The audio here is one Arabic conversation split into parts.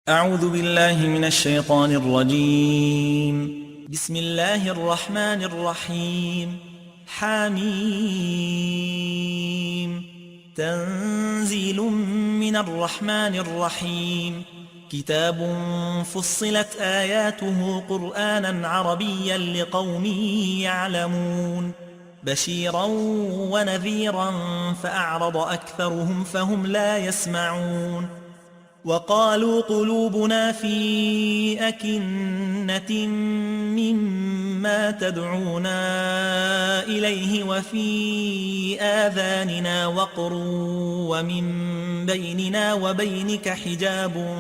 أعوذ بالله من الشيطان الرجيم. بسم الله الرحمن الرحيم. حميم. تنزيل من الرحمن الرحيم. كتاب فصلت آياته قرآنا عربيا لقوم يعلمون. بشيرا ونذيرا فأعرض أكثرهم فهم لا يسمعون. وقالوا قلوبنا في أكنة مما تدعونا إليه وفي آذاننا وقر ومن بيننا وبينك حجاب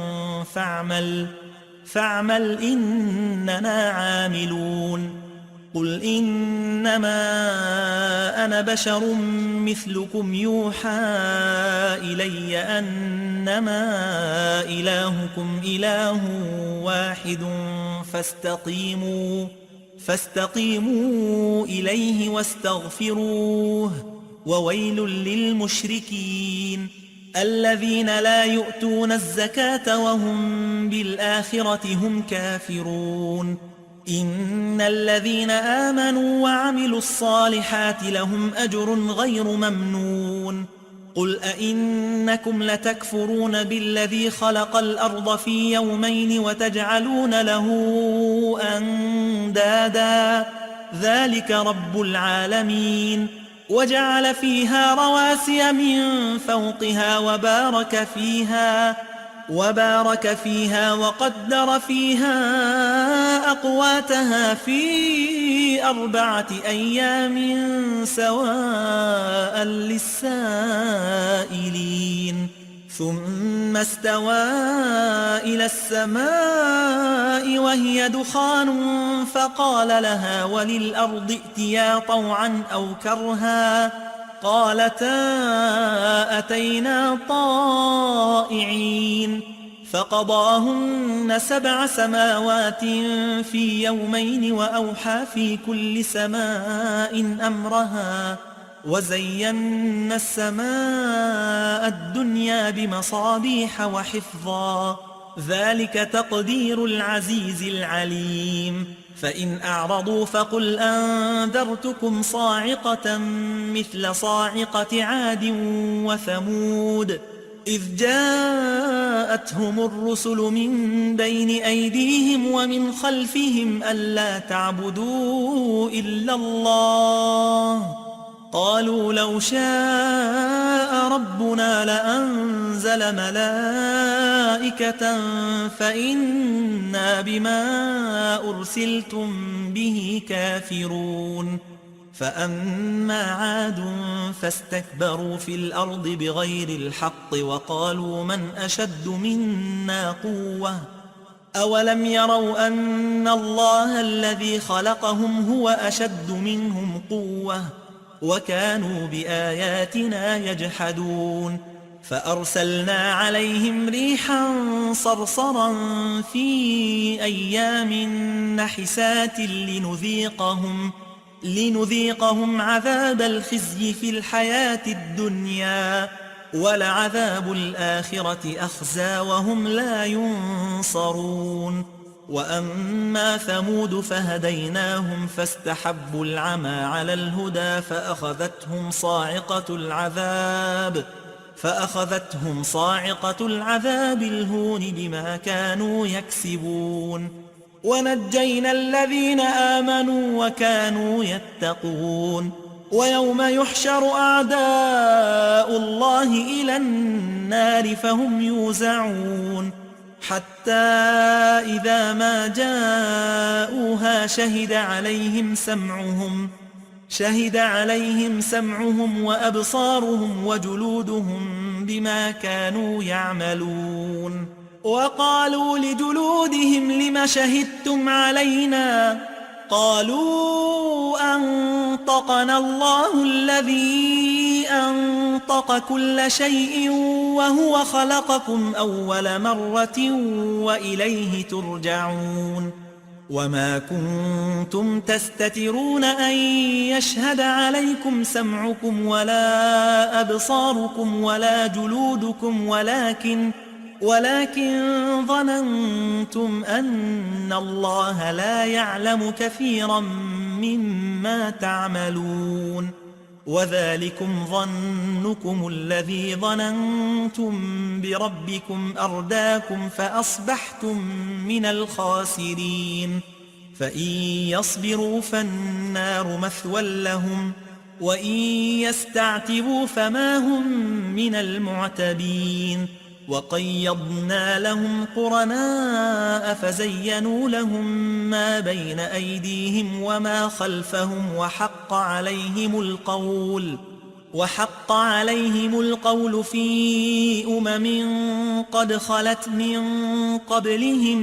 فاعمل إننا عاملون. قل إنما أنا بشر مثلكم يوحى إلي أنما إلهكم إله واحد فاستقيموا إليه واستغفروه. وويل للمشركين الذين لا يؤتون الزكاة وهم بالآخرة هم كافرون. إن الذين آمنوا وعملوا الصالحات لهم أجر غير ممنون. قل أئنكم لتكفرون بالذي خلق الأرض في يومين وتجعلون له أندادا ذلك رب العالمين. وجعل فيها رواسي من فوقها وبارك فيها وقدر فيها أقواتها في 4 أيام سواء للسائلين. ثم استوى إلى السماء وهي دخان فقال لها وللأرض ائتيا طوعا أو كرها قالتا أتينا طائعين. فقضاهن 7 سماوات في يومين وأوحى في كل سماء أمرها وزينا السماء الدنيا بمصابيح وحفظا ذلك تقدير العزيز العليم. فإن أعرضوا فقل أنذرتكم صاعقة مثل صاعقة عاد وثمود إذ جاءتهم الرسل من بين أيديهم ومن خلفهم ألا تعبدوا إلا الله قالوا لو شاء ربنا لأنزل ملائكة فإنا بما أرسلتم به كافرون. فأما عاد فاستكبروا في الأرض بغير الحق وقالوا من أشد منا قوة أولم يروا أن الله الذي خلقهم هو أشد منهم قوة وكانوا بآياتنا يجحدون. فأرسلنا عليهم ريحا صرصرا في أيام نحسات لنذيقهم عذاب الخزي في الحياة الدنيا ولعذاب الآخرة أخزى وهم لا ينصرون. وأما ثمود فهديناهم فاستحبوا العمى على الهدى فأخذتهم صاعقة العذاب الهون بما كانوا يكسبون. ونجينا الذين آمنوا وكانوا يتقون. ويوم يحشر أعداء الله إلى النار فهم يوزعون حتى إذا ما جاءوها شهد عليهم سمعهم وأبصارهم وجلودهم بما كانوا يعملون. وقالوا لجلودهم لم شهدتم علينا قالوا أنطقنا الله الذي أنطق كل شيء وهو خلقكم أول مرة وإليه ترجعون. وما كنتم تستترون أن يشهد عليكم سمعكم ولا أبصاركم ولا جلودكم ولكن ظننتم أن الله لا يعلم كثيرا مما تعملون وذلكم ظنكم الذي ظننتم بربكم أرداكم فأصبحتم من الخاسرين فإن يصبروا فالنار مثوى لهم وإن يستعتبوا فما هم من المعتبين وقيضنا لهم قرناء فزينوا لهم ما بين أيديهم وما خلفهم وحق عليهم القول في قد خلت من قبلهم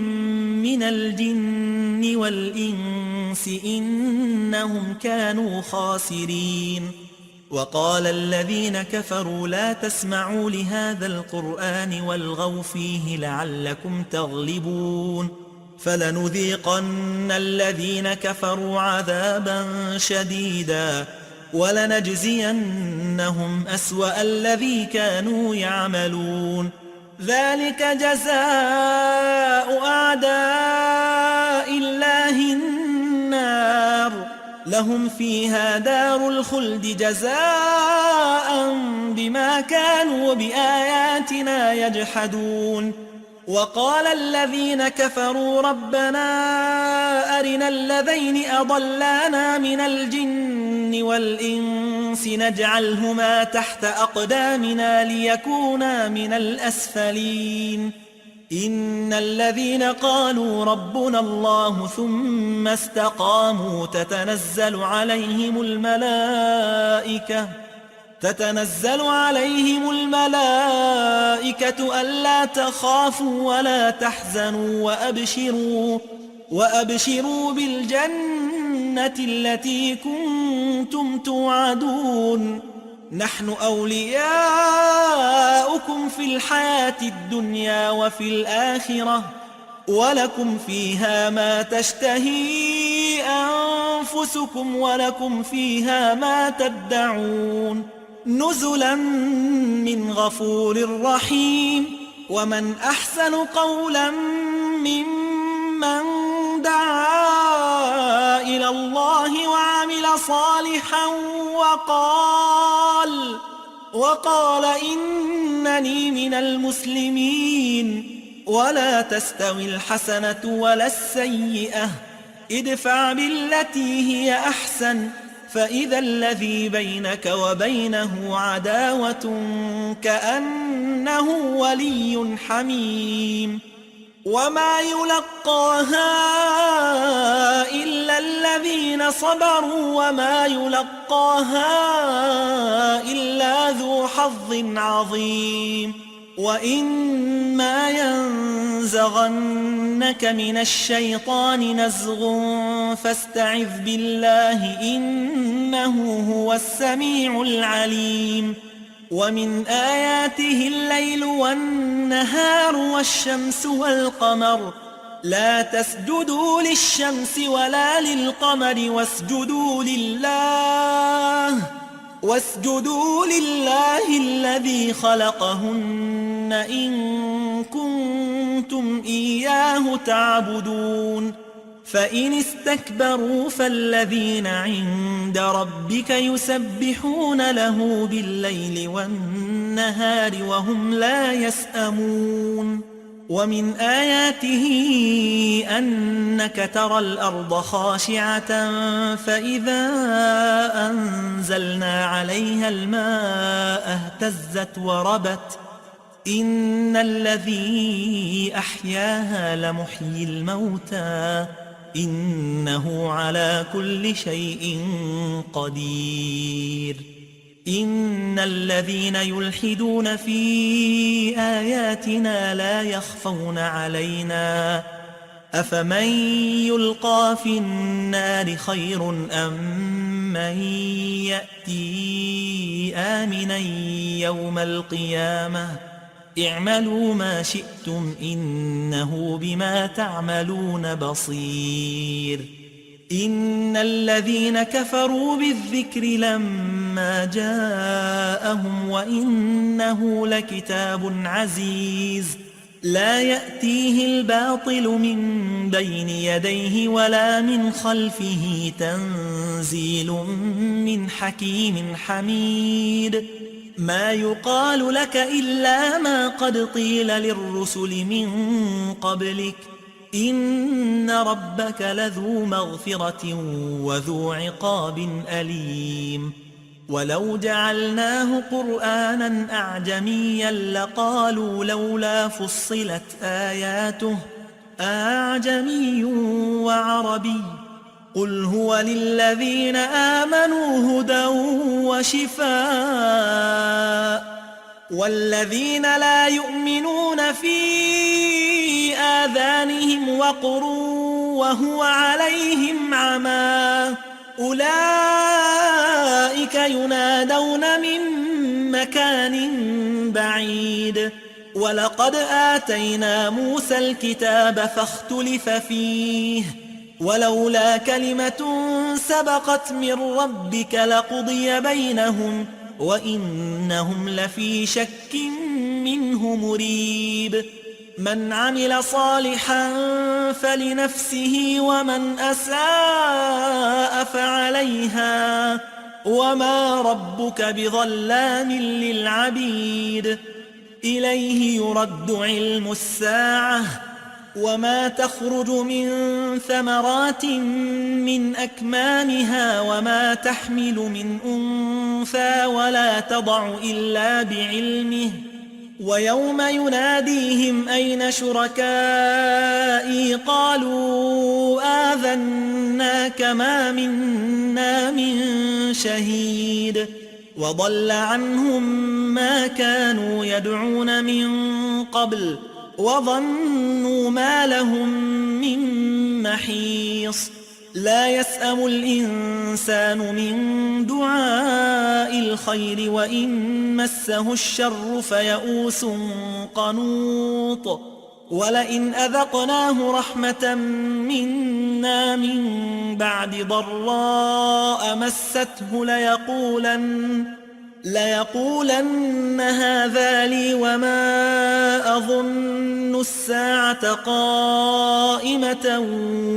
من الجن والإنس إنهم كانوا خاسرين وقال الذين كفروا لا تسمعوا لهذا القرآن والغوا فيه لعلكم تغلبون فلنذيقن الذين كفروا عذابا شديدا ولنجزينهم أسوأ الذي كانوا يعملون ذلك جزاء أعداء الله النار لهم فيها دار الخلد جزاء بما كانوا بآياتنا يجحدون وقال الذين كفروا ربنا أرنا الذين أضلانا من الجن والإنس نجعلهما تحت أقدامنا ليكونا من الأسفلين إن الذين قالوا ربنا الله ثم استقاموا تتنزل عليهم الملائكة ألا تخافوا ولا تحزنوا وأبشروا بالجنة التي كنتم توعدون نحن أولياؤكم في الحياة الدنيا وفي الآخرة ولكم فيها ما تشتهي أنفسكم ولكم فيها ما تدعون نزلا من غفور رحيم ومن أحسن قولا ممن دعا إلى الله وعمل صالحا وقال إنني من المسلمين ولا تستوي الحسنة ولا السيئة ادفع بالتي هي أحسن فإذا الذي بينك وبينه عداوة كأنه ولي حميم وما يلقاها إلا الذين صبروا وما يلقاها إلا ذو حظ عظيم وإما ينزغنك من الشيطان نزغ فاستعذ بالله إنه هو السميع العليم ومن آياته الليل والنهار والشمس والقمر لا تسجدوا للشمس ولا للقمر واسجدوا لله الذي خلقهن إن كنتم إياه تعبدون فإن استكبروا فالذين عند ربك يسبحون له بالليل والنهار وهم لا يسأمون ومن آياته أنك ترى الأرض خاشعة فإذا أنزلنا عليها الماء اهتزت وربت إن الذي أحياها لمحيي الموتى إنه على كل شيء قدير إن الذين يلحدون في آياتنا لا يخفون علينا أفمن يلقى في النار خير أم من يأتي آمنا يوم القيامة اعملوا ما شئتم إنه بما تعملون بصير إن الذين كفروا بالذكر لما جاءهم وإنه لكتاب عزيز لا يأتيه الباطل من بين يديه ولا من خلفه تنزيل من حكيم حميد ما يقال لك إلا ما قد قيل للرسل من قبلك إن ربك لذو مغفرة وذو عقاب أليم ولو جعلناه قرآنا أعجميا لقالوا لولا فصلت آياته أعجمي وعربي قل هو للذين آمنوا هدى وشفاء والذين لا يؤمنون في آذانهم وقر وهو عليهم عمى أولئك ينادون من مكان بعيد ولقد آتينا موسى الكتاب فاختلف فيه ولولا كلمة سبقت من ربك لقضي بينهم وإنهم لفي شك منه مريب من عمل صالحا فلنفسه ومن أساء فعليها وما ربك بظلام للعبيد إليه يرد علم الساعة وما تخرج من ثمرات من أكمامها وما تحمل من أنثى ولا تضع إلا بعلمه ويوم يناديهم أين شركائي قالوا آذناك ما منا من شهيد وضل عنهم ما كانوا يدعون من قبل وظنوا ما لهم من محيص لا يسأم الإنسان من دعاء الخير وإن مسه الشر فيئوس قنوط ولئن أذقناه رحمة منا من بعد ضراء مسته ليقولن هذا لي وما أظن الساعة قائمة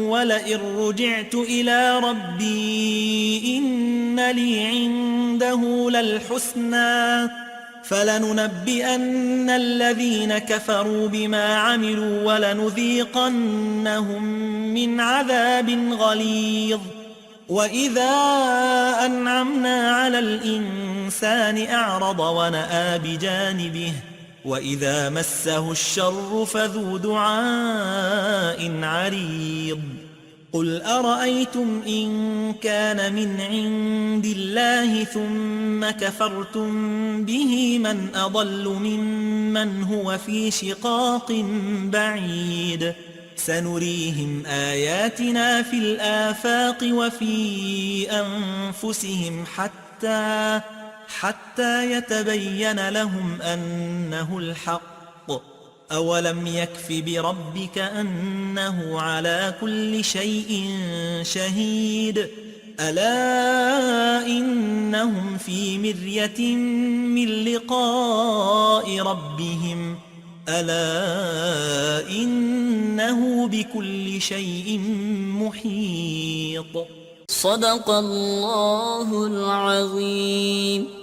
ولئن رجعت إلى ربي إن لي عنده للحسنى فلننبئن الذين كفروا بما عملوا ولنذيقنهم من عذاب غليظ وإذا أنعمنا على الإنسان أعرض ونأى بجانبه وإذا مسه الشر فذو دعاء عريض قل أرأيتم إن كان من عند الله ثم كفرتم به من أضل ممن هو في شقاق بعيد سنريهم آياتنا في الآفاق وفي أنفسهم حتى يتبين لهم أنه الحق أولم يكف بربك أنه على كل شيء شهيد ألا إنهم في مرية من لقاء ربهم ألا إنه بكل شيء محيط صدق الله العظيم.